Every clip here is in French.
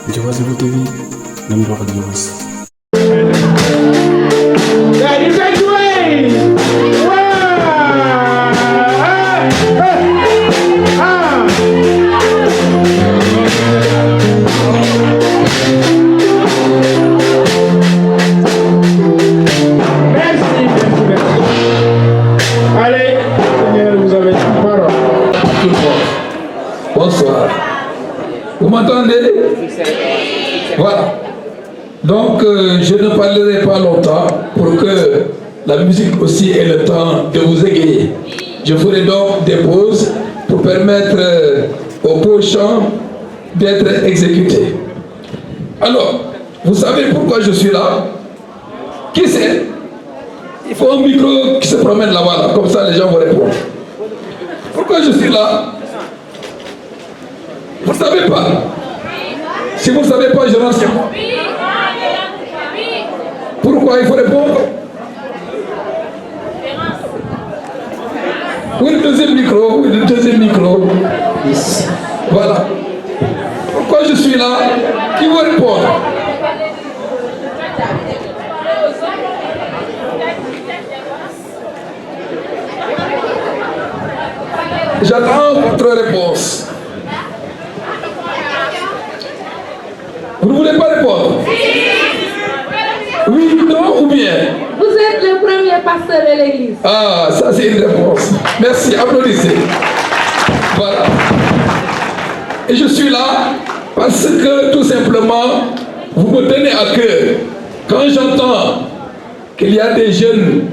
Diobass Info TV nañu wax ak Diobass. Bonsoir. Vous m'entendez? Voilà. Donc, je ne parlerai pas longtemps pour que la musique aussi ait le temps de vous égayer. Je ferai donc des pauses pour permettre aux beaux chants d'être exécutés. Alors, vous savez pourquoi je suis là? Qui c'est? Il faut un micro qui se promène là-bas, là, comme ça les gens vont répondre. Pourquoi je suis là? Vous ne savez pas? Si vous ne savez pas, je renseigne. Pourquoi il faut répondre? Oui, le deuxième micro, oui, le deuxième micro. Voilà. Pourquoi je suis là? Qui va répondre? J'attends votre réponse. Vous ne voulez pas répondre? Oui, non ou bien? Vous êtes le premier pasteur de l'église. Ah, ça c'est une réponse. Merci, applaudissez. Voilà. Et je suis là parce que tout simplement, vous me tenez à cœur. Quand j'entends qu'il y a des jeunes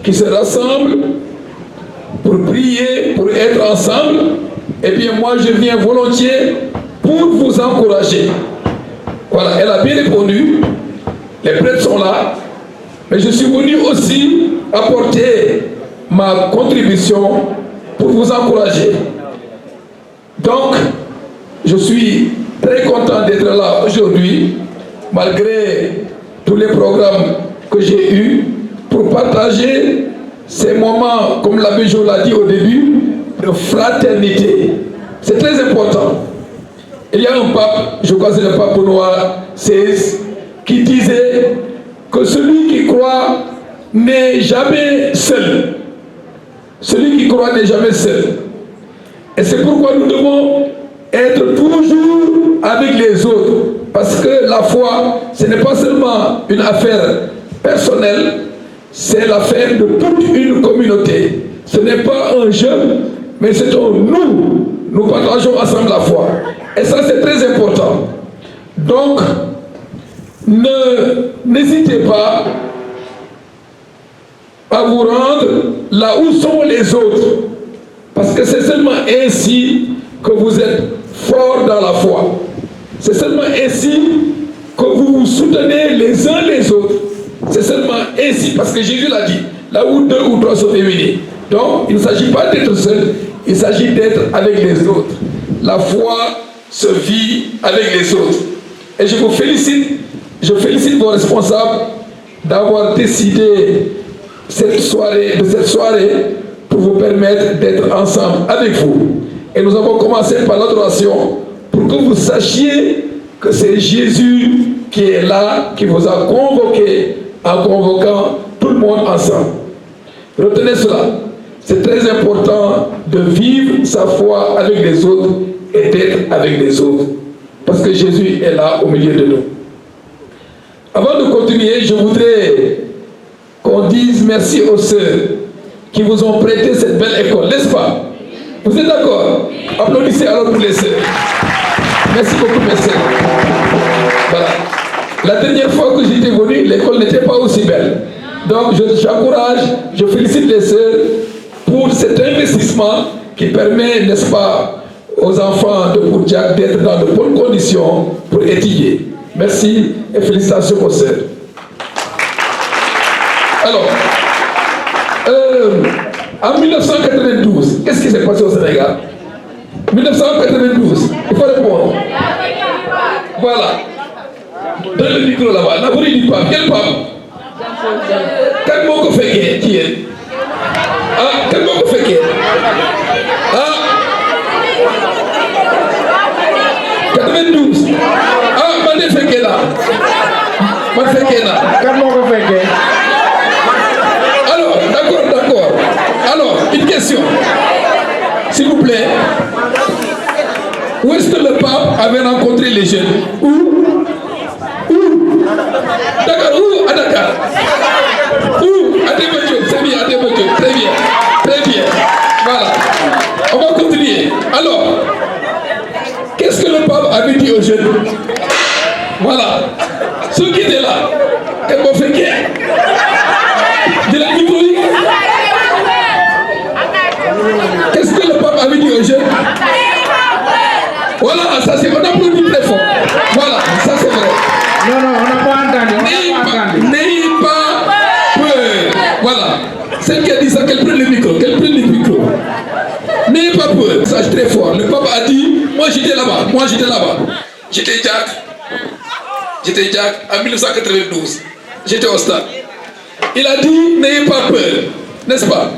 qui se rassemblent pour prier, pour être ensemble, eh bien moi je viens volontiers pour vous encourager. Voilà, elle a bien répondu. Les prêtres sont là. Mais je suis venu aussi apporter ma contribution pour vous encourager. Donc, je suis très content d'être là aujourd'hui, malgré tous les programmes que j'ai eus, pour partager ces moments, comme l'abbé Jo l'a dit au début, de fraternité. C'est très important. Il y a un pape, je crois que c'est le pape Benoît XVI, qui disait que celui qui croit n'est jamais seul. Celui qui croit n'est jamais seul. Et c'est pourquoi nous devons être toujours avec les autres. Parce que la foi, ce n'est pas seulement une affaire personnelle, c'est l'affaire de toute une communauté. Ce n'est pas un jeune, mais c'est un nous. Nous partageons ensemble la foi. Et ça, c'est très important. Donc, n'hésitez pas à vous rendre là où sont les autres. Parce que c'est seulement ainsi que vous êtes forts dans la foi. C'est seulement ainsi que vous vous soutenez les uns les autres. C'est seulement ainsi, parce que Jésus l'a dit, là où deux ou trois sont réunis. Donc, il ne s'agit pas d'être seul, il s'agit d'être avec les autres. La foi se vit avec les autres. Et je vous félicite, je félicite vos responsables d'avoir décidé de cette soirée pour vous permettre d'être ensemble avec vous. Et nous avons commencé par l'adoration pour que vous sachiez que c'est Jésus qui est là, qui vous a convoqué en convoquant tout le monde ensemble. Retenez cela. C'est très important de vivre sa foi avec les autres et d'être avec les autres. Parce que Jésus est là au milieu de nous. Avant de continuer, je voudrais qu'on dise merci aux sœurs qui vous ont prêté cette belle école, n'est-ce pas? Vous êtes d'accord? Applaudissez alors pour les sœurs. Merci beaucoup, mes sœurs. Voilà. La dernière fois que j'étais venu, l'école n'était pas aussi belle. Donc, j'encourage, je félicite les sœurs pour cet investissement qui permet, n'est-ce pas, aux enfants de Bourdiac d'être dans de bonnes conditions pour étudier. Merci et félicitations aux sœurs. Alors, en 1992, qu'est-ce qui s'est passé au Sénégal? 1992, il faut répondre. Voilà. Donne le micro là-bas. La du pape. Quel pape? Quel mot qu'on fait qui est? Ah, quel mot qu'on fait qui est? Ah, 92. Alors, d'accord. Alors, une question. S'il vous plaît. Où est-ce que le pape avait rencontré les jeunes? Où? Dakar, où? À Dakar. Où? À Débédio. C'est bien, à Débédio. Très bien. Voilà. On va continuer. Alors, qu'est-ce que le pape avait dit aux jeunes? Voilà. Ceux qui étaient là, et bon fait de la hypocrisie. Qu'est-ce que le pape avait dit aux jeunes? Voilà, ça c'est, on applaudit très fort. Voilà, ça c'est vrai. Non, on n'a pas entendu. N'ayez pas peur. Voilà. Celle qui a dit ça, qu'elle prenne le micro. N'ayez pas peur. Ça c'est très fort. Le pape a dit, moi j'étais là-bas. J'étais Jack en 1992. J'étais au stade. Il a dit, n'ayez pas peur. N'est-ce pas?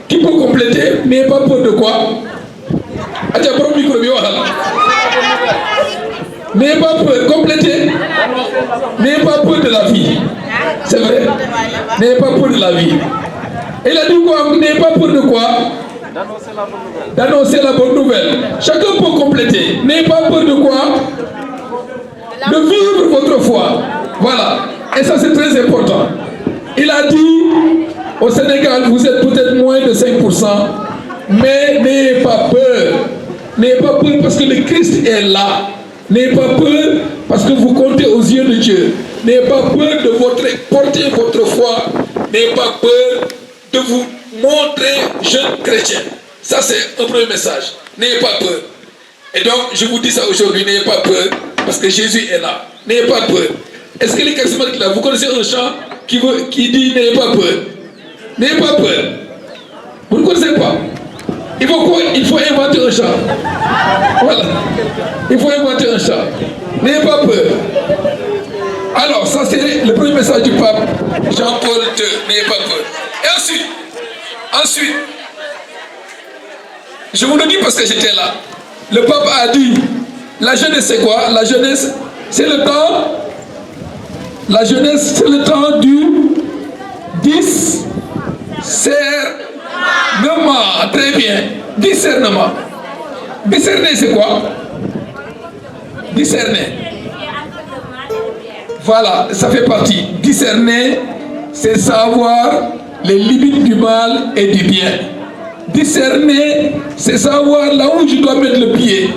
Qui peut compléter? N'ayez pas peur de quoi? N'ayez pas peur, complétez. N'ayez pas peur de la vie. C'est vrai. N'ayez pas peur de la vie. Il a dit quoi? N'ayez pas peur de quoi? D'annoncer la bonne nouvelle. Chacun peut compléter. N'ayez pas peur de quoi? De vivre votre foi. Voilà. Et ça c'est très important. Il a dit, au Sénégal, vous êtes peut-être moins de 5%, mais n'ayez pas peur. N'ayez pas peur parce que le Christ est là. N'ayez pas peur parce que vous comptez aux yeux de Dieu. N'ayez pas peur de porter votre foi. N'ayez pas peur de vous montrer jeune chrétien. Ça c'est un premier message. N'ayez pas peur. Et donc je vous dis ça aujourd'hui, n'ayez pas peur parce que Jésus est là. N'ayez pas peur. Est-ce que les charismatiques là, vous connaissez un chant qui dit n'ayez pas peur? N'ayez pas peur. Vous ne connaissez pas? Il faut quoi? Il faut inventer un chant. Voilà. Il faut inventer un chant. N'ayez pas peur. Alors, ça c'est le premier message du pape Jean-Paul II. N'ayez pas peur. Et ensuite, je vous le dis parce que j'étais là. Le pape a dit, la jeunesse c'est quoi? La jeunesse, c'est le temps. La jeunesse, c'est le temps du discernement. Très bien. Discernement. Discerner, c'est quoi? Discerner. Voilà, ça fait partie. Discerner, c'est savoir les limites du mal et du bien. Discerner, c'est savoir là où je dois mettre le pied.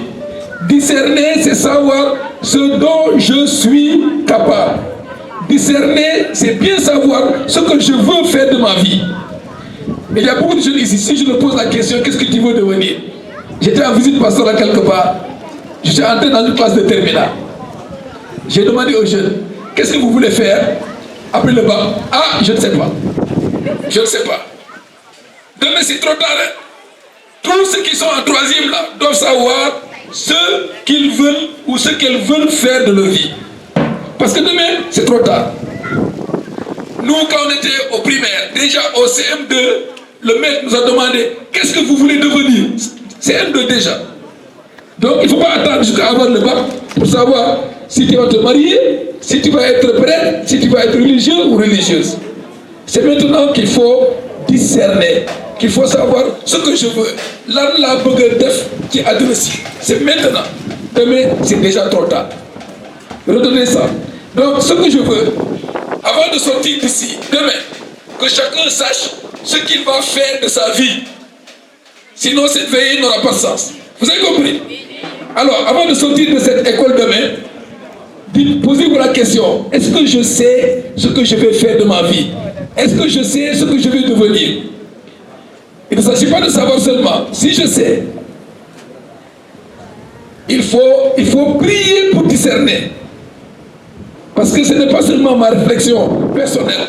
Discerner, c'est savoir ce dont je suis capable. Discerner, c'est bien savoir ce que je veux faire de ma vie. Mais il y a beaucoup de jeunes ici. Si je leur pose la question, qu'est-ce que tu veux devenir? J'étais en visite pastorale quelque part. J'étais entré dans une classe de terminale. J'ai demandé aux jeunes, qu'est-ce que vous voulez faire après le bac? Ah, je ne sais pas. Je ne sais pas. Demain, c'est trop tard. Hein? Tous ceux qui sont en troisième là doivent savoir ce qu'ils veulent ou ce qu'elles veulent faire de leur vie. Parce que demain, c'est trop tard. Nous, quand on était au primaire, déjà au CM2, le maître nous a demandé qu'est-ce que vous voulez devenir? CM2 déjà. Donc, il ne faut pas attendre jusqu'à avoir le bac pour savoir si tu vas te marier, si tu vas être prêtre, si tu vas être religieux ou religieuse. C'est maintenant qu'il faut discerner, qu'il faut savoir ce que je veux. Là, la bëgg def qui adresse. C'est maintenant. Demain, c'est déjà trop tard. Retenez ça. Donc, ce que je veux, avant de sortir d'ici, demain, que chacun sache ce qu'il va faire de sa vie. Sinon, cette veillée n'aura pas de sens. Vous avez compris? Alors, avant de sortir de cette école demain, posez-vous la question, est-ce que je sais ce que je vais faire de ma vie? Est-ce que je sais ce que je vais devenir? Il ne s'agit pas de savoir seulement. Si je sais, il faut prier pour discerner. Parce que ce n'est pas seulement ma réflexion personnelle,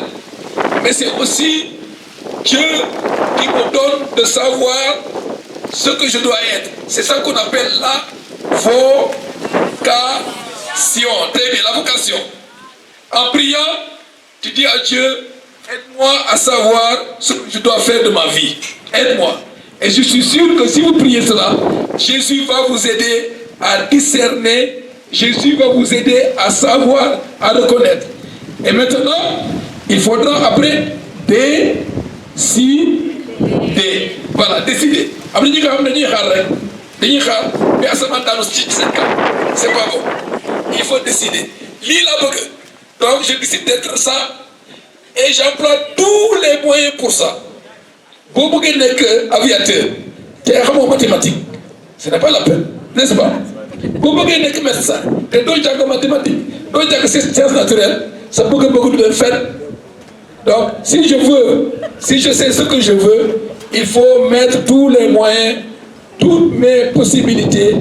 mais c'est aussi Dieu qui me donne de savoir ce que je dois être. C'est ça qu'on appelle la vocation. Très bien, la vocation. En priant, tu dis à Dieu, aide-moi à savoir ce que je dois faire de ma vie. Aide-moi. Et je suis sûr que si vous priez cela, Jésus va vous aider à discerner. Jésus va vous aider à savoir, à reconnaître. Et maintenant, il faudra après décider. Voilà, décider. Après, mais c'est pas bon. Il faut décider. Donc, je décide d'être ça et j'emploie tous les moyens pour ça. Vous pouvez que aviateur, tu es en mathématiques. Ce n'est pas la peine, n'est-ce pas? Vous pouvez que médecin, tu es en mathématiques, tu es en sciences naturelles, ça peut que beaucoup de faire. Donc, si je sais ce que je veux, il faut mettre tous les moyens, toutes mes possibilités,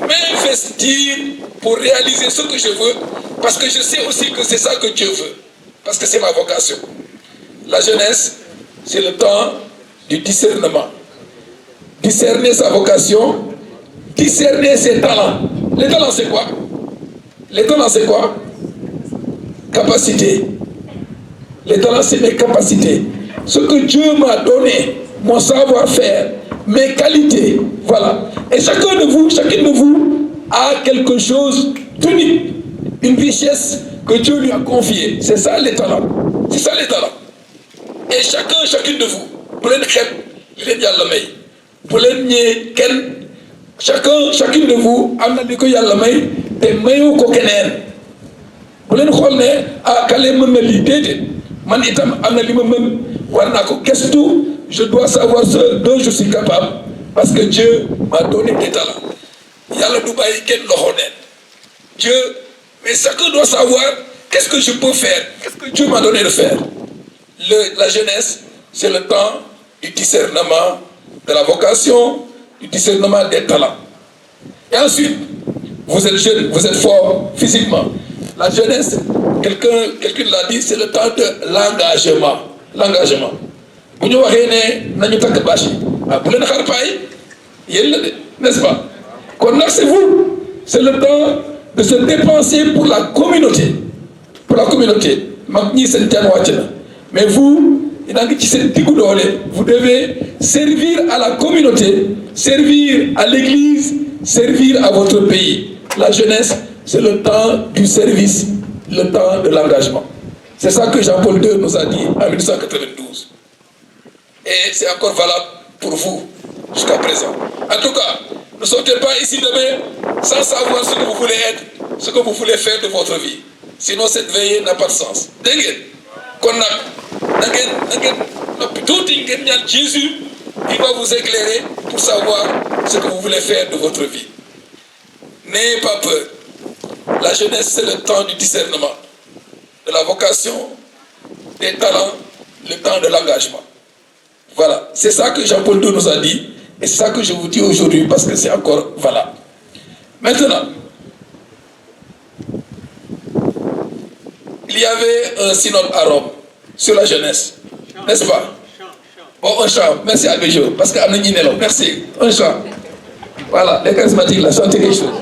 m'investir pour réaliser ce que je veux, parce que je sais aussi que c'est ça que Dieu veut, parce que c'est ma vocation. La jeunesse, c'est le temps du discernement. Discerner sa vocation, discerner ses talents. Les talents, c'est quoi? Les talents, c'est quoi? Capacité. Les talents, c'est mes capacités. Ce que Dieu m'a donné, mon savoir-faire, mes qualités, voilà. Et chacune de vous a quelque chose d'unique, une richesse que Dieu lui a confiée. C'est ça les talents. C'est ça les talents. Et chacune de vous, chacune de vous a dit que yalla may te mayu ko keneen bu leen xool ne ah kale mën na lii déedéet man itam am na li ma mën war naa ko gestu. Je dois savoir ce dont je suis capable parce que Dieu m'a donné des talents. Yalla du bàyyi kenn loxo neen. Dieu, mais chacun doit savoir qu'est-ce que je peux faire, qu'est-ce que Dieu m'a donné de faire. La jeunesse, c'est le temps du discernement de la vocation, du discernement des talents. Et ensuite, vous êtes jeune, vous êtes fort physiquement. La jeunesse, quelqu'un l'a dit, c'est le temps de l'engagement. L'engagement. Vous nous voyez, n'est-ce pas? Connaissez-vous, c'est le temps de se dépenser pour la communauté. Pour la communauté. Mais vous, vous devez servir à la communauté, servir à l'église, servir à votre pays. La jeunesse, c'est le temps du service, le temps de l'engagement. C'est ça que Jean-Paul II nous a dit en 1992. Et c'est encore valable pour vous jusqu'à présent. En tout cas, ne sortez pas ici demain sans savoir ce que vous voulez être, ce que vous voulez faire de votre vie. Sinon, cette veillée n'a pas de sens. Jésus, il va vous éclairer pour savoir ce que vous voulez faire de votre vie. N'ayez pas peur. La jeunesse, c'est le temps du discernement, de la vocation, des talents, le temps de l'engagement. Voilà, c'est ça que Jean-Paul II nous a dit, et c'est ça que je vous dis aujourd'hui parce que c'est encore valable. Maintenant, il y avait un synode à Rome sur la jeunesse, n'est-ce pas? Bon, un chant, merci à Béjo, parce qu'à Nelo, merci, un chant. Voilà, les charismatiques, là, chantez quelque chose.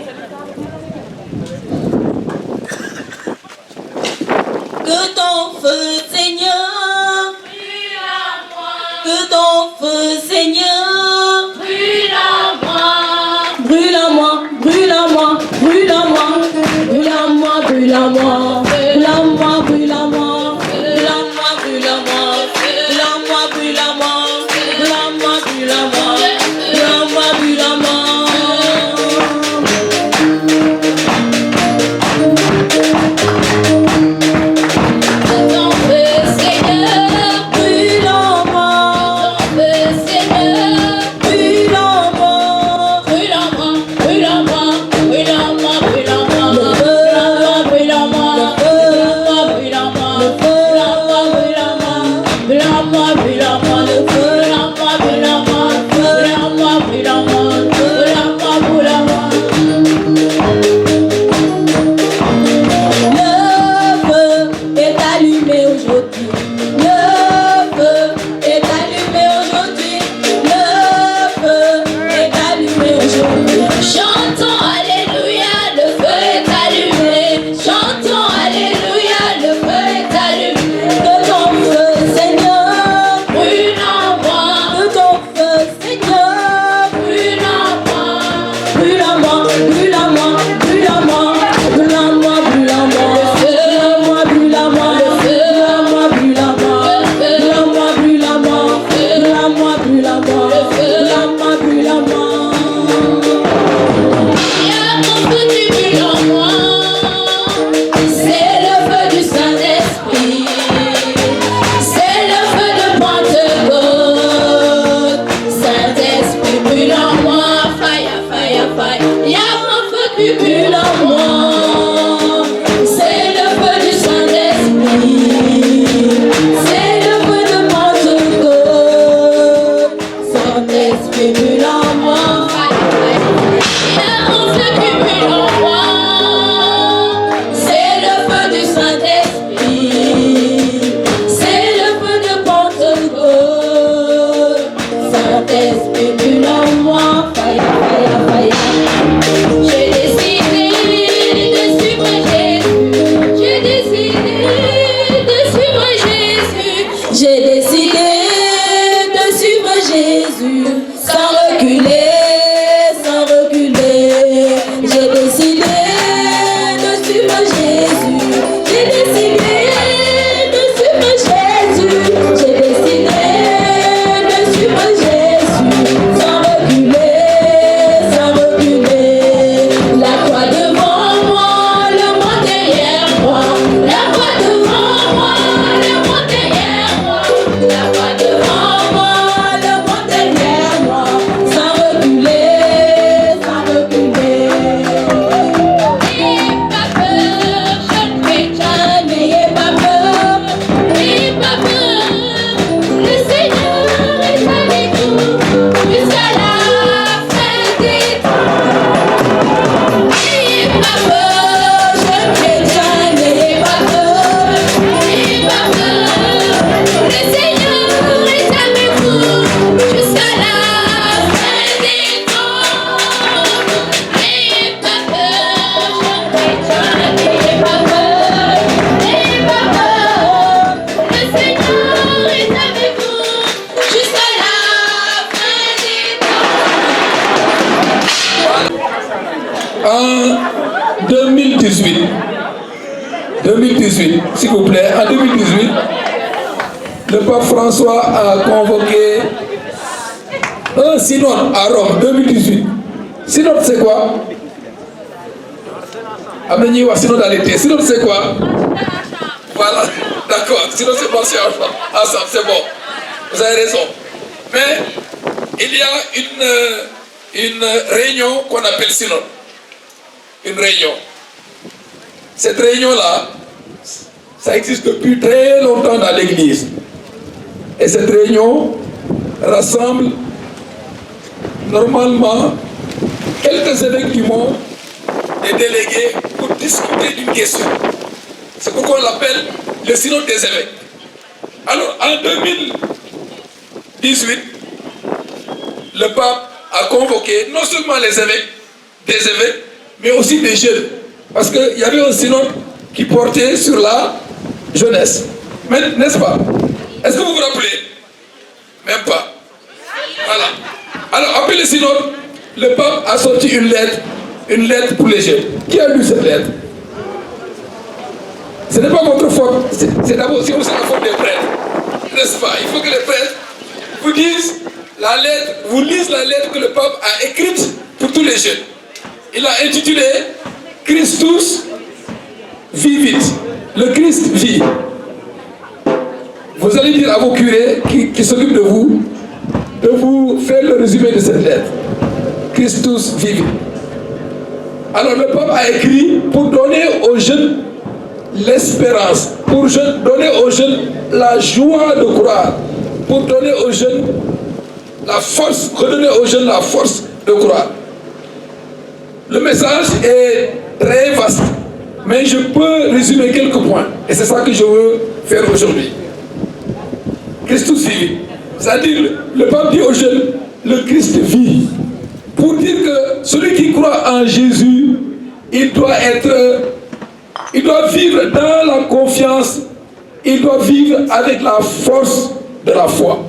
Que ton feu, Seigneur, que ton feu, Seigneur, brûle en moi, brûle en moi, brûle en moi, brûle en moi, brûle en moi, brûle en moi, brûle en moi, brûle en moi, brûle en moi, brûle en moi, brûle en moi, brûle en moi, brûle en moi, brûle en moi, brûle en moi, brûle en moi. 2018, s'il vous plaît, en 2018, le pape François a convoqué un synode à Rome, 2018. Synode, c'est quoi? Amenez-vous à synode à l'été. Synode, c'est quoi? Voilà, d'accord. Synode, c'est bon, c'est ensemble, c'est bon. Vous avez raison. Mais il y a une réunion qu'on appelle synode. Une réunion. Cette réunion-là, ça existe depuis très longtemps dans l'Église. Et cette réunion rassemble normalement quelques évêques du monde et délégués pour discuter d'une question. C'est pourquoi on l'appelle le synode des évêques. Alors, en 2018, le pape a convoqué non seulement des évêques, mais aussi des jeunes. Parce qu'il y avait un synode qui portait sur la jeunesse. Mais, n'est-ce pas? Est-ce que vous vous rappelez? Même pas. Voilà. Alors, après le synode, le pape a sorti une lettre pour les jeunes. Qui a lu cette lettre? Ce n'est pas votre faute. C'est d'abord aussi la faute des prêtres. N'est-ce pas? Il faut que les prêtres vous lisent la lettre que le pape a écrite pour tous les jeunes. Il a intitulé Christus vivit. Le Christ vit. Vous allez dire à vos curés qui s'occupent de vous faire le résumé de cette lettre. Christus vivit. Alors le pape a écrit pour donner aux jeunes l'espérance, pour donner aux jeunes la joie de croire, pour donner aux jeunes la force, redonner aux jeunes la force de croire. Le message est très vaste, mais je peux résumer quelques points. Et c'est ça que je veux faire aujourd'hui. Christus vivit. C'est-à-dire, le pape dit aux jeunes, le Christ vit. Pour dire que celui qui croit en Jésus, il doit vivre dans la confiance, il doit vivre avec la force de la foi.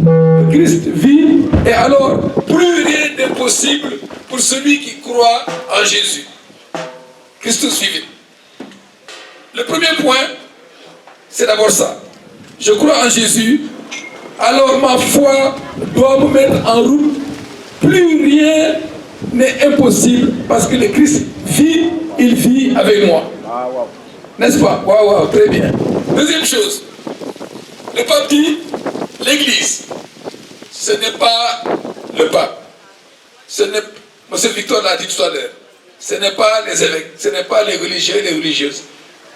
Le Christ vit, et alors plus rien n'est possible pour celui qui croit en Jésus. Christus vivit. Le premier point, c'est d'abord ça. Je crois en Jésus, alors ma foi doit me mettre en route. Plus rien n'est impossible parce que le Christ vit, il vit avec moi. N'est-ce pas? Waouh, très bien. Deuxième chose, le pape dit, l'Église, ce n'est pas le pape. Monsieur Victor l'a dit tout à l'heure. Ce n'est pas les évêques, ce n'est pas les religieux et les religieuses.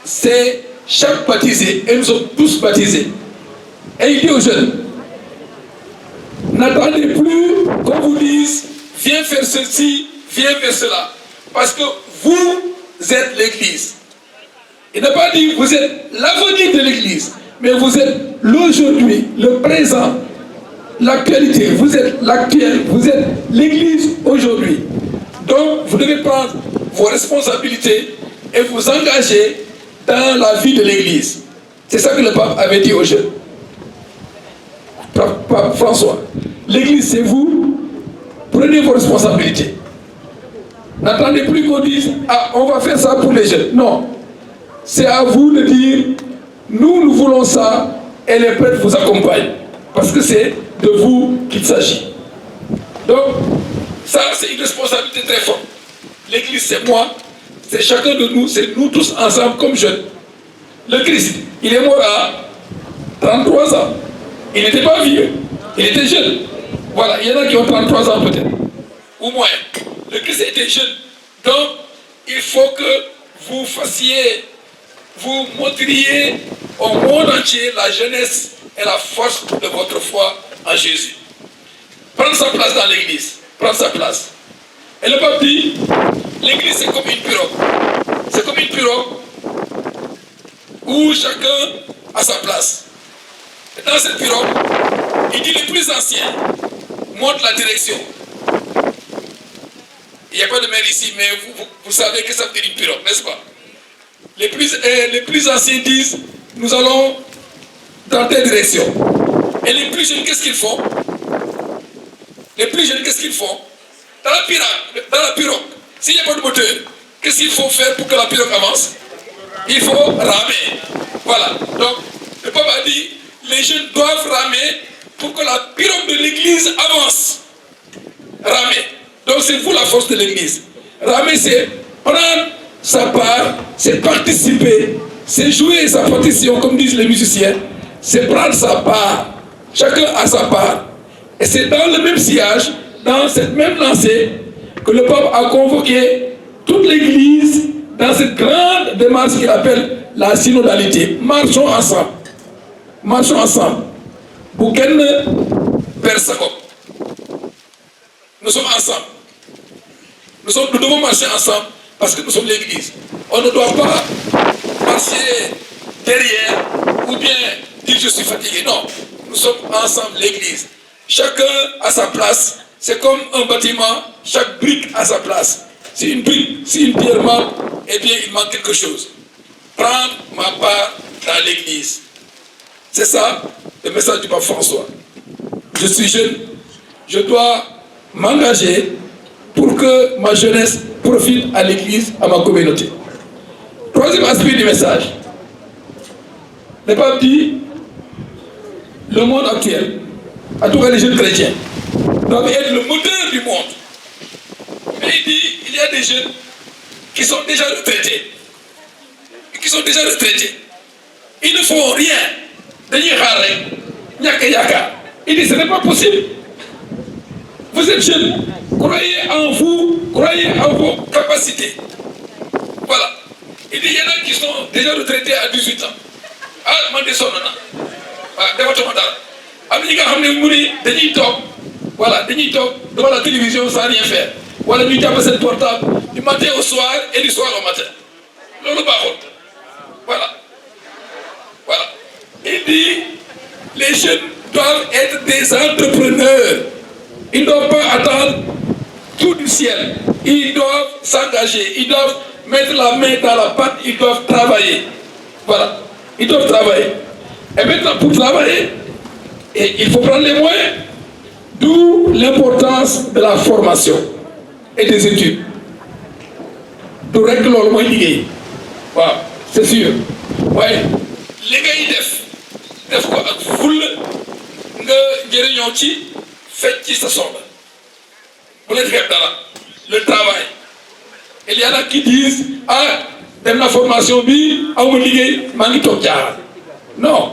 C'est chaque baptisé, et nous sommes tous baptisés. Et il dit aux jeunes, n'attendez plus qu'on vous dise, viens faire ceci, viens faire cela. Parce que vous êtes l'Église. Il n'a pas dit, vous êtes l'avenir de l'Église, mais vous êtes l'aujourd'hui, le présent, l'actualité. Vous êtes l'actuel, vous êtes l'Église aujourd'hui. Donc, vous devez prendre vos responsabilités et vous engager dans la vie de l'Église. C'est ça que le pape avait dit aux jeunes. Pape François, l'Église c'est vous, prenez vos responsabilités. N'attendez plus qu'on dise, ah, on va faire ça pour les jeunes. Non, c'est à vous de dire, nous voulons ça et les prêtres vous accompagnent. Parce que c'est de vous qu'il s'agit. Donc, ça c'est une responsabilité très forte. L'Église c'est moi, c'est chacun de nous, c'est nous tous ensemble comme jeunes. Le Christ, il est mort à 33 ans. Il n'était pas vieux, il était jeune. Voilà, il y en a qui ont 33 ans peut-être, ou moins. Le Christ était jeune. Donc, il faut que vous montriez au monde entier la jeunesse et la force de votre foi en Jésus. Prendre sa place dans l'Église, prendre sa place. Et le pape dit, l'Église c'est comme une pirogue. C'est comme une pirogue où chacun a sa place. Et dans cette pirogue, il dit les plus anciens montrent la direction. Il n'y a pas de maire ici, mais vous savez que ça veut dire une pirogue, n'est-ce pas? Les plus anciens disent, nous allons dans telle direction. Et les plus jeunes, qu'est-ce qu'ils font? Les plus jeunes, qu'est-ce qu'ils font? Dans la pirogue, s'il n'y a pas de moteur, qu'est-ce qu'il faut faire pour que la pirogue avance? Il faut ramer. Voilà. Donc, le pape a dit, les jeunes doivent ramer pour que la pirogue de l'église avance. Ramer. Donc, c'est vous la force de l'église. Ramer, c'est prendre sa part, c'est participer, c'est jouer sa partition, comme disent les musiciens, c'est prendre sa part. Chacun a sa part. Et c'est dans le même sillage, dans cette même lancée, que le pape a convoqué toute l'église dans cette grande démarche qu'il appelle la synodalité. Marchons ensemble. Marchons ensemble. Pour qu'elle ne perde sa copie. Nous sommes ensemble. Nous devons marcher ensemble parce que nous sommes l'église. On ne doit pas marcher derrière ou bien dire je suis fatigué. Non, nous sommes ensemble l'église. Chacun a sa place. C'est comme un bâtiment, chaque brique a sa place. Si une brique, si une pierre manque, eh bien il manque quelque chose. Prendre ma part dans l'église. C'est ça le message du pape François. Je suis jeune, je dois m'engager pour que ma jeunesse profite à l'église, à ma communauté. Troisième aspect du message. Le pape dit, le monde actuel, en tout cas les jeunes chrétiens, doivent être le moteur du monde. Mais il dit, il y a des jeunes qui sont déjà retraités. Ils ne font rien. Il dit, ce n'est pas possible. Vous êtes jeunes, croyez en vous, croyez en vos capacités. Voilà. Il dit, il y en a qui sont déjà retraités à 18 ans. Ah, je suis voilà, devant la télévision sans rien faire. Voilà, nous avons cette portable du matin au soir et du soir au matin. Voilà. Voilà. Il dit, les jeunes doivent être des entrepreneurs. Ils ne doivent pas attendre tout du ciel. Ils doivent s'engager. Ils doivent mettre la main dans la pâte. Ils doivent travailler. Voilà. Ils doivent travailler. Et maintenant, pour travailler, il faut prendre les moyens. D'où l'importance de la formation et des études. Tout règle le moins lié. Voilà, c'est sûr. Ouais. Les gars, ils def quoi? Full, faites qui se sont. Vous les faites là. Le travail. Il y en a qui disent, ah, dans la formation, à mon lié, non.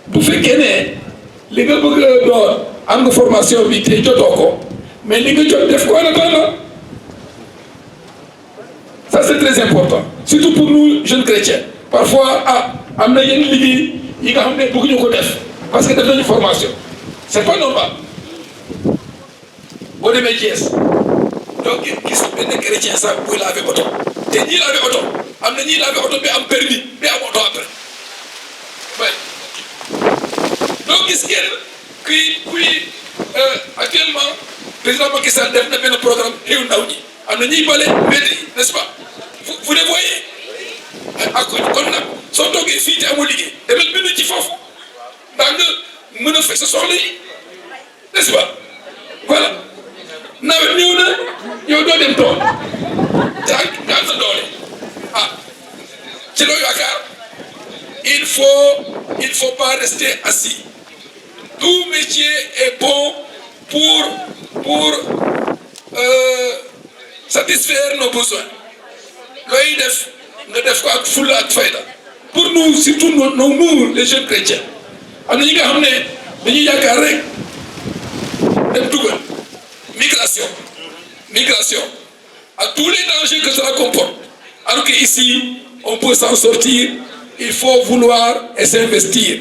Vous faites qu'elle est. Les gars ont une formation, mais les gars ont quoi là-dedans? Ça c'est très important. Surtout pour nous, jeunes chrétiens. Parfois, on a une ligue, il y a beaucoup de choses parce que c'est une formation. C'est pas normal. Bon, les métiers. Donc, qui sont des chrétiens, ça, vous l'avez auto. T'es dit l'avez auto. On a dit l'avez auto, mais on permis, mais on auto après. Ouais. Donc, qu'est-ce qu'il y a? Actuellement, le président Macky Sall a un programme et on a dit, n'est-ce pas? Vous les voyez? Son dog est fini à Moligué. Et même minute il faut. Dans le monde fait ce soir n'est-ce pas? Voilà. Il faut pas rester assis. Tout métier est bon pour satisfaire nos besoins. Pour nous, surtout nous, les jeunes chrétiens, migration, à tous les dangers que cela comporte. Alors qu'ici, on peut s'en sortir, il faut vouloir et s'investir.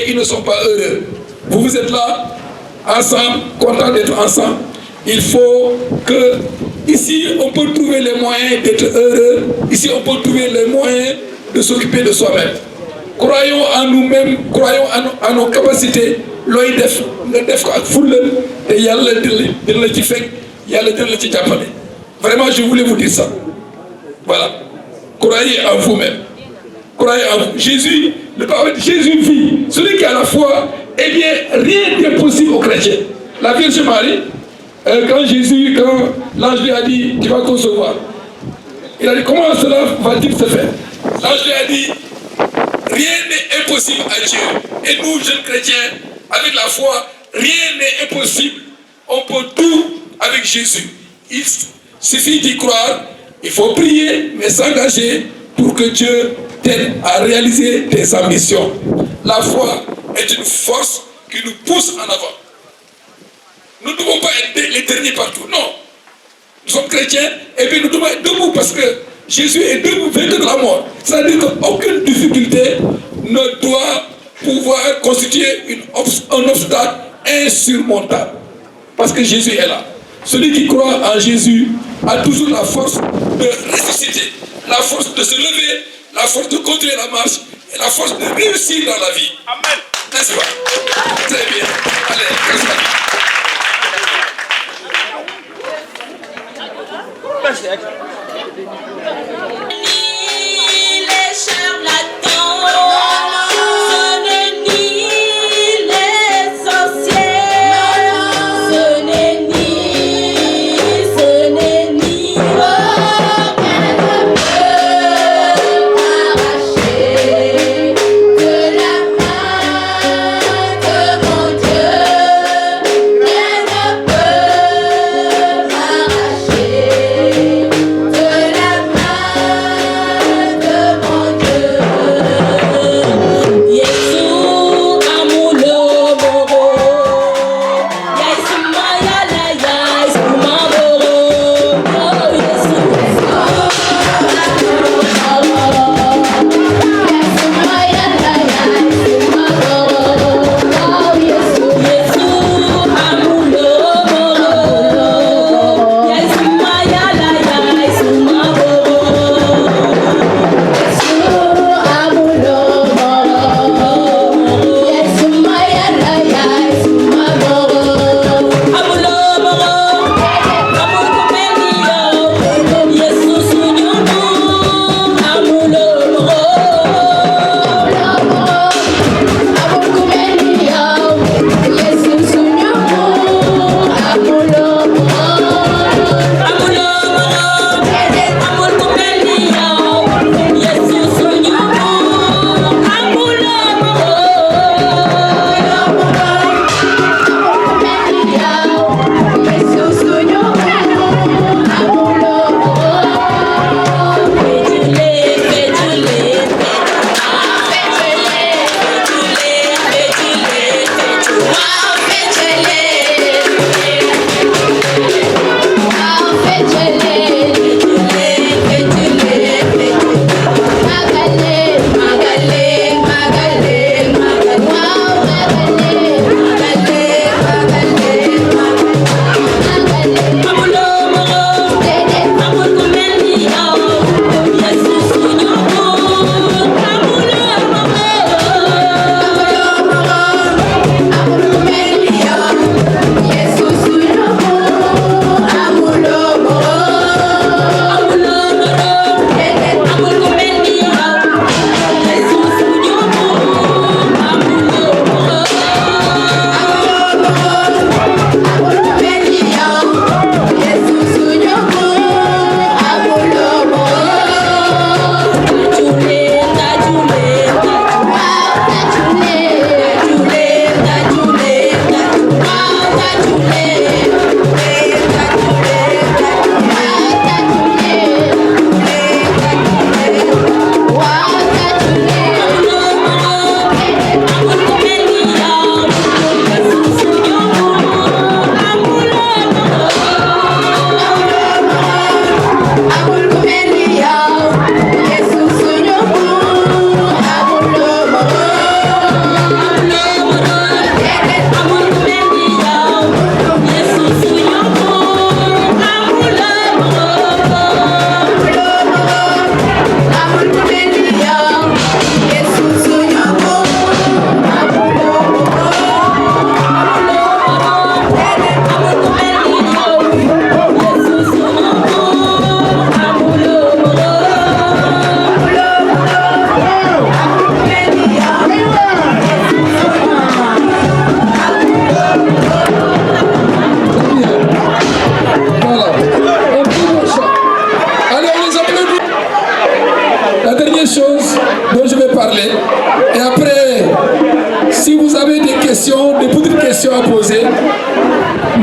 Ils ne sont pas heureux. Vous êtes là, ensemble, contents d'être ensemble. Il faut que, ici, on peut trouver les moyens d'être heureux. Ici, on peut trouver les moyens de s'occuper de soi-même. Croyons en nous-mêmes, croyons en nos capacités. Vraiment, je voulais vous dire ça. Voilà. Croyez en vous-même. Croyez en vous. Jésus, le pape, Jésus vit. Celui qui a la foi eh bien, rien n'est possible aux chrétiens. La Vierge Marie, quand l'ange lui a dit, tu vas concevoir, il a dit, comment cela va-t-il se faire? L'ange lui a dit, rien n'est impossible à Dieu. Et nous, jeunes chrétiens, avec la foi, rien n'est impossible. On peut tout avec Jésus. Il suffit d'y croire, il faut prier, mais s'engager pour que Dieu t'aide à réaliser tes ambitions. La foi est une force qui nous pousse en avant. Nous ne devons pas être les derniers partout, non. Nous sommes chrétiens, et puis nous devons être debout parce que Jésus est debout, vainqueur de la mort. C'est-à-dire qu'aucune difficulté ne doit pouvoir constituer un obstacle insurmontable. Parce que Jésus est là. Celui qui croit en Jésus a toujours la force de ressusciter, la force de se lever, la force de continuer la marche et la force de réussir dans la vie. Amen. N'est-ce pas? Très bien. Allez, charismatique. Ni les charlatans, ce n'est ni les sorcières, ce n'est ni rien ne peut m'arracher de la main de mon Dieu, rien ne peut m'arracher de la main de mon Dieu. Yesu amulo moro, Yesu mayala Yesu maboro, oh Yesu Yesu mayala Yesu maboro, oh Yesu amulo moro, Yesu mayala Yesu maboro.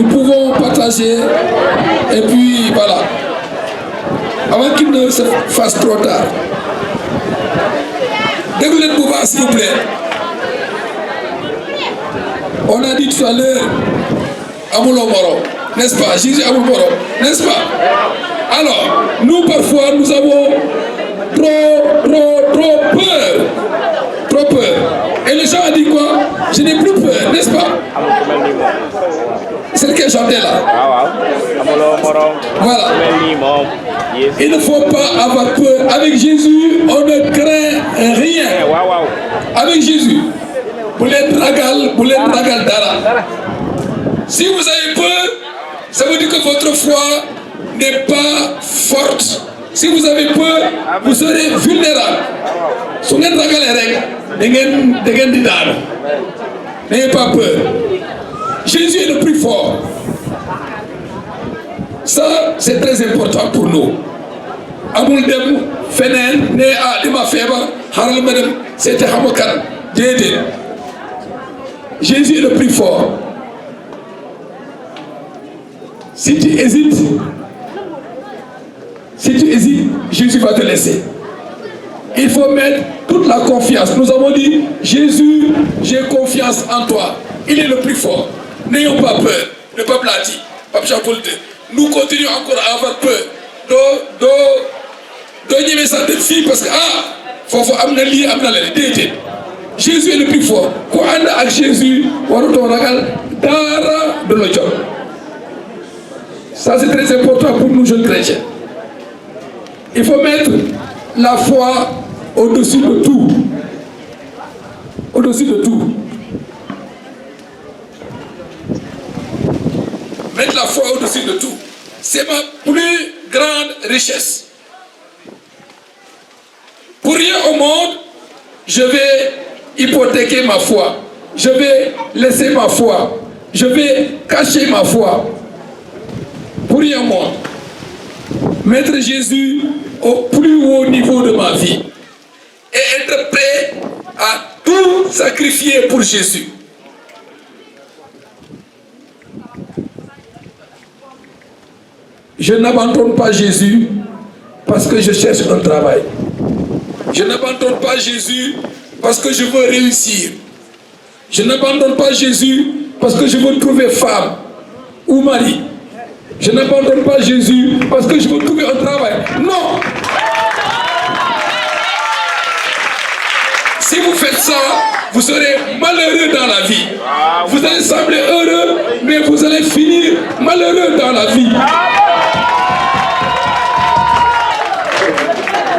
nous pouvons partager et puis voilà. Avant qu'il ne se fasse trop tard. Déglu leen bu baax s'il vous plaît. On a dit tout à l'heure, amuloo morom, n'est-ce pas? Jésus amul morom, n'est-ce pas? Alors, nous parfois nous avons trop peur. Trop peur. Et les gens ont dit quoi? Je n'ai plus peur, n'est-ce pas? C'est lequel chantait là? Voilà. Il ne faut pas avoir peur. Avec Jésus, on ne craint rien. Avec Jésus, vous l'êtes ragal dara. Si vous avez peur, ça veut dire que votre foi n'est pas forte. Si vous avez peur, vous serez vulnérable. Si vous êtes ragal, n'ayez pas peur. Jésus est le plus fort. Ça, c'est très important pour nous. Amul dem fenen ne dima febar haral madam c'était hamokan dédé. Jésus est le plus fort. Si tu hésites, Jésus va te laisser. Il faut mettre toute la confiance. Nous avons dit, Jésus, j'ai confiance en toi. Il est le plus fort. N'ayons pas peur. Le peuple a dit, Pape Jean-Paul II, nous continuons encore à avoir peur. D'y ça de filles parce que faut amener lié amener Jésus est le plus fort. Quand on a avec Jésus, on regarde dara de l'autre. Ça c'est très important pour nous jeunes chrétiens. Il faut mettre la foi au-dessus de tout. Au-dessus de tout. Mettre la foi au-dessus de tout. C'est ma plus grande richesse. Pour rien au monde, je vais hypothéquer ma foi. Je vais laisser ma foi. Je vais cacher ma foi. Pour rien au monde. Mettre Jésus au plus haut niveau de ma vie. Et être prêt à tout sacrifier pour Jésus. Je n'abandonne pas Jésus parce que je cherche un travail. Je n'abandonne pas Jésus parce que je veux réussir. Je n'abandonne pas Jésus parce que je veux trouver femme ou mari. Je n'abandonne pas Jésus parce que je veux trouver un travail. Non! Si vous faites ça, vous serez malheureux dans la vie. Vous allez sembler heureux, mais vous allez finir malheureux dans la vie.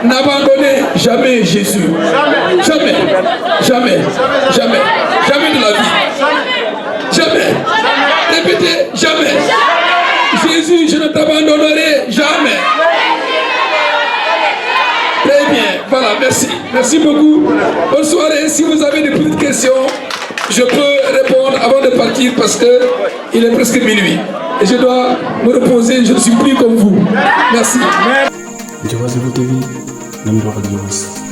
N'abandonnez jamais Jésus. Jamais. Jamais. Jamais. Jamais de la vie. Jamais. Répétez, jamais. Jésus, je ne t'abandonnerai jamais. Très bien. Voilà, merci. Merci beaucoup. Bonne soirée. Si vous avez des petites questions, je peux répondre avant de partir parce qu'il est presque minuit. Et je dois me reposer. Je ne suis plus comme vous. Merci. Diobass Info TV, nam doxal Diobass.